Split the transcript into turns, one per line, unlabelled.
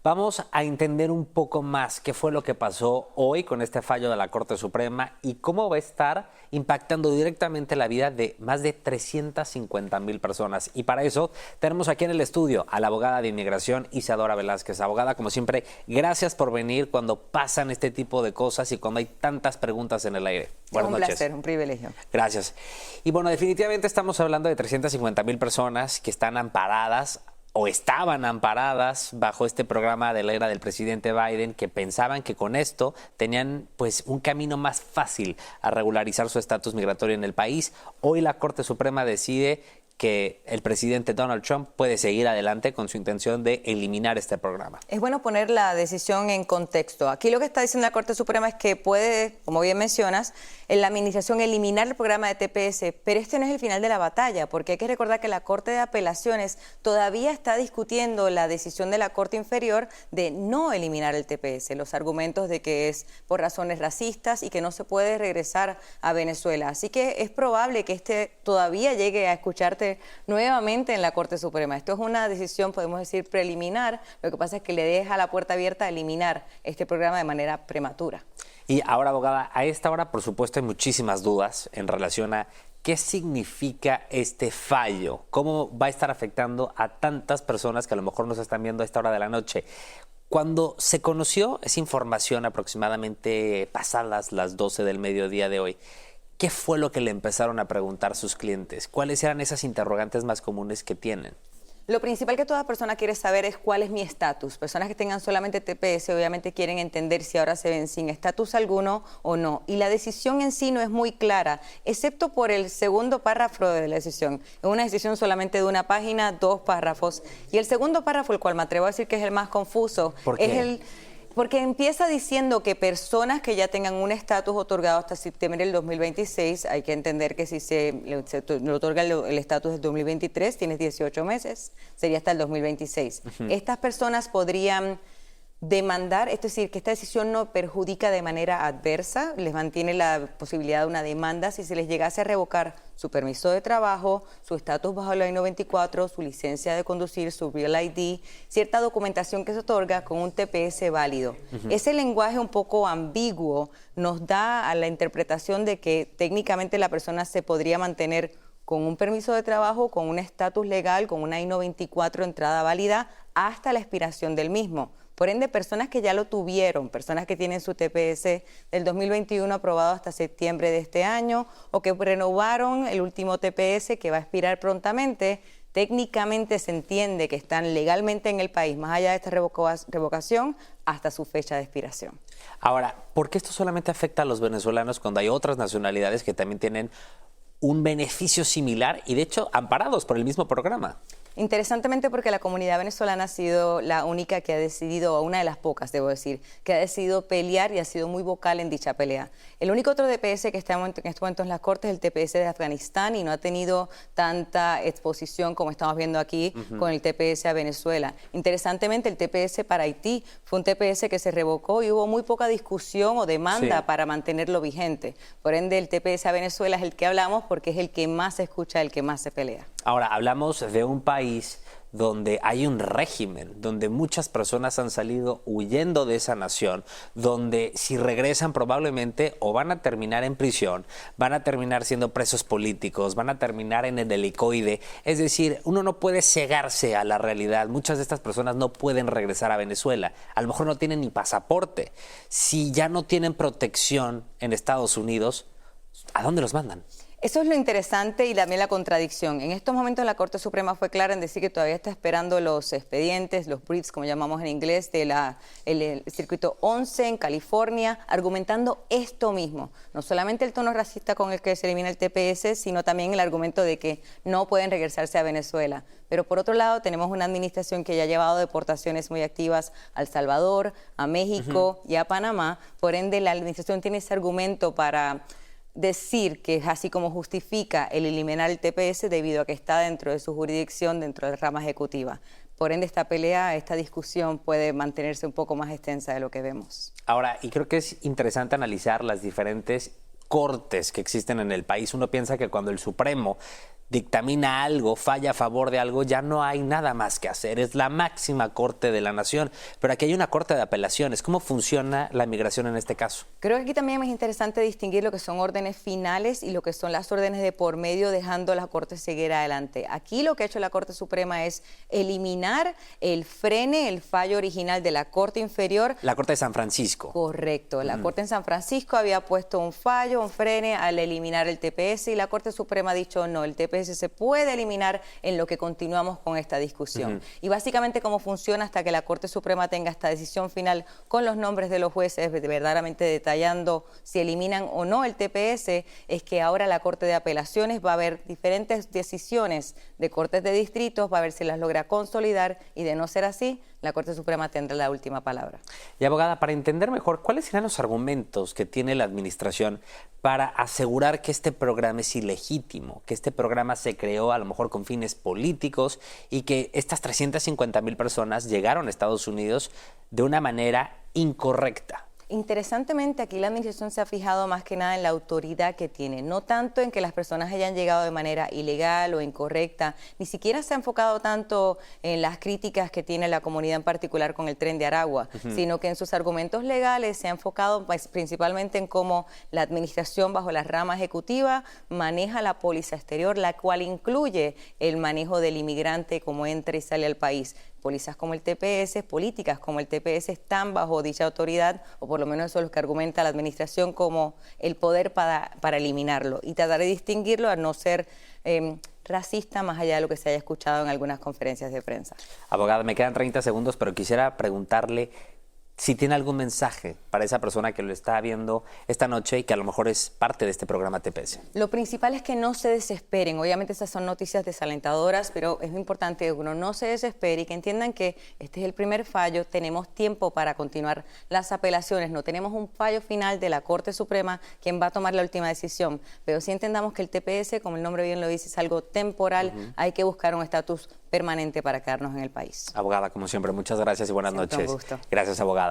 Vamos a entender un poco más qué fue lo que pasó hoy con este fallo de la Corte Suprema y cómo va a estar impactando directamente la vida de más de 350,000 personas. Y para eso tenemos aquí en el estudio a la abogada de inmigración Isadora Velázquez. Abogada, como siempre, gracias por venir cuando pasan este tipo de cosas y cuando hay tantas preguntas en el aire. Buenas noches.
Un placer, un privilegio.
Gracias. Y bueno, definitivamente estamos hablando de 350,000 personas que están amparadas o estaban amparadas bajo este programa de la era del presidente Biden, que pensaban que con esto tenían pues un camino más fácil a regularizar su estatus migratorio en el país. Hoy la Corte Suprema decide que el presidente Donald Trump puede seguir adelante con su intención de eliminar este programa.
Es bueno poner la decisión en contexto. Aquí lo que está diciendo la Corte Suprema es que puede, como bien mencionas, en la administración eliminar el programa de TPS, pero este no es el final de la batalla, porque hay que recordar que la Corte de Apelaciones todavía está discutiendo la decisión de la Corte Inferior de no eliminar el TPS, los argumentos de que es por razones racistas y que no se puede regresar a Venezuela. Así que es probable que este todavía llegue a escucharte nuevamente en la Corte Suprema. Esto es una decisión, podemos decir, preliminar. Lo que pasa es que le deja la puerta abierta a eliminar este programa de manera prematura.
Y ahora, abogada, a esta hora, por supuesto, hay muchísimas dudas en relación a qué significa este fallo, cómo va a estar afectando a tantas personas que a lo mejor nos están viendo a esta hora de la noche. Cuando se conoció esa información aproximadamente pasadas las 12 del mediodía de hoy, ¿qué fue lo que le empezaron a preguntar sus clientes? ¿Cuáles eran esas interrogantes más comunes que tienen?
Lo principal que toda persona quiere saber es cuál es mi estatus. Personas que tengan solamente TPS obviamente quieren entender si ahora se ven sin estatus alguno o no. Y la decisión en sí no es muy clara, excepto por el segundo párrafo de la decisión. Es una decisión solamente de una página, 2 párrafos. Y el segundo párrafo, el cual me atrevo a decir que es el más confuso,
¿por qué?
Porque empieza diciendo que personas que ya tengan un estatus otorgado hasta septiembre del 2026, hay que entender que si se le otorga el estatus del 2023, tienes 18 meses, sería hasta el 2026. Estas personas podrían demandar, es decir, que esta decisión no perjudica de manera adversa, les mantiene la posibilidad de una demanda si se les llegase a revocar su permiso de trabajo, su estatus bajo la ley 94, su licencia de conducir, su Real ID, cierta documentación que se otorga con un TPS válido. Ese lenguaje un poco ambiguo nos da a la interpretación de que técnicamente la persona se podría mantener con un permiso de trabajo, con un estatus legal, con una I-94 entrada válida hasta la expiración del mismo. Por ende, personas que ya lo tuvieron, personas que tienen su TPS del 2021 aprobado hasta septiembre de este año o que renovaron el último TPS que va a expirar prontamente, técnicamente se entiende que están legalmente en el país, más allá de esta revocación, hasta su fecha de expiración.
Ahora, ¿por qué esto solamente afecta a los venezolanos cuando hay otras nacionalidades que también tienen un beneficio similar y de hecho amparados por el mismo programa?
Interesantemente, porque la comunidad venezolana ha sido la única que ha decidido, o una de las pocas, debo decir, que ha decidido pelear y ha sido muy vocal en dicha pelea. El único otro TPS que está en este momento en las Cortes es el TPS de Afganistán y no ha tenido tanta exposición como estamos viendo aquí con el TPS a Venezuela. Interesantemente, el TPS para Haití fue un TPS que se revocó y hubo muy poca discusión o demanda para mantenerlo vigente. Por ende, el TPS a Venezuela es el que hablamos porque es el que más se escucha, el que más se pelea.
Ahora, hablamos de un país donde hay un régimen, donde muchas personas han salido huyendo de esa nación, donde si regresan probablemente o van a terminar en prisión, van a terminar siendo presos políticos, van a terminar en el helicoide. Es decir, uno no puede cegarse a la realidad. Muchas de estas personas no pueden regresar a Venezuela. A lo mejor no tienen ni pasaporte. Si ya no tienen protección en Estados Unidos, ¿a dónde los mandan?
Eso es lo interesante y también la contradicción. En estos momentos la Corte Suprema fue clara en decir que todavía está esperando los expedientes, los briefs, como llamamos en inglés, del circuito 11 en California, argumentando esto mismo. No solamente el tono racista con el que se elimina el TPS, sino también el argumento de que no pueden regresarse a Venezuela. Pero por otro lado tenemos una administración que ya ha llevado deportaciones muy activas a El Salvador, a México y a Panamá. Por ende, la administración tiene ese argumento para decir que es así como justifica el eliminar el TPS debido a que está dentro de su jurisdicción, dentro de la rama ejecutiva. Por ende, esta pelea, esta discusión puede mantenerse un poco más extensa de lo que vemos.
Ahora, y creo que es interesante analizar las diferentes cortes que existen en el país. Uno piensa que cuando el Supremo dictamina algo, falla a favor de algo, ya no hay nada más que hacer. Es la máxima corte de la nación. Pero aquí hay una corte de apelaciones. ¿Cómo funciona la migración en este caso?
Creo que aquí también es interesante distinguir lo que son órdenes finales y lo que son las órdenes de por medio, dejando la Corte seguir adelante. Aquí lo que ha hecho la Corte Suprema es eliminar el fallo original de la Corte Inferior.
La Corte de San Francisco.
Correcto. La Corte en San Francisco había puesto un fallo, un frene al eliminar el TPS y la Corte Suprema ha dicho no, el TPS se puede eliminar en lo que continuamos con esta discusión. Y básicamente cómo funciona hasta que la Corte Suprema tenga esta decisión final con los nombres de los jueces, verdaderamente detallando si eliminan o no el TPS, es que ahora la Corte de Apelaciones va a haber diferentes decisiones de cortes de distritos, va a ver si las logra consolidar y de no ser así, la Corte Suprema tendrá la última palabra.
Y abogada, para entender mejor, ¿cuáles serán los argumentos que tiene la administración para asegurar que este programa es ilegítimo, que este programa se creó a lo mejor con fines políticos y que estas 350,000 personas llegaron a Estados Unidos de una manera incorrecta?
Interesantemente, aquí la administración se ha fijado más que nada en la autoridad que tiene, no tanto en que las personas hayan llegado de manera ilegal o incorrecta, ni siquiera se ha enfocado tanto en las críticas que tiene la comunidad en particular con el Tren de Aragua, sino que en sus argumentos legales se ha enfocado principalmente en cómo la administración bajo la rama ejecutiva maneja la póliza exterior, la cual incluye el manejo del inmigrante como entra y sale al país. Pólizas como el TPS, políticas como el TPS están bajo dicha autoridad, o por lo menos eso es lo que argumenta la administración como el poder para eliminarlo. Y tratar de distinguirlo a no ser racista, más allá de lo que se haya escuchado en algunas conferencias de prensa.
Abogada, me quedan 30 segundos, pero quisiera preguntarle si tiene algún mensaje para esa persona que lo está viendo esta noche y que a lo mejor es parte de este programa TPS.
Lo principal es que no se desesperen. Obviamente esas son noticias desalentadoras, pero es importante que uno no se desespere y que entiendan que este es el primer fallo. Tenemos tiempo para continuar las apelaciones. No tenemos un fallo final de la Corte Suprema quien va a tomar la última decisión. Pero sí entendamos que el TPS, como el nombre bien lo dice, es algo temporal. Hay que buscar un estatus permanente para quedarnos en el país.
Abogada, como siempre, muchas gracias y buenas
Siempre
noches.
un gusto.
Gracias, abogada.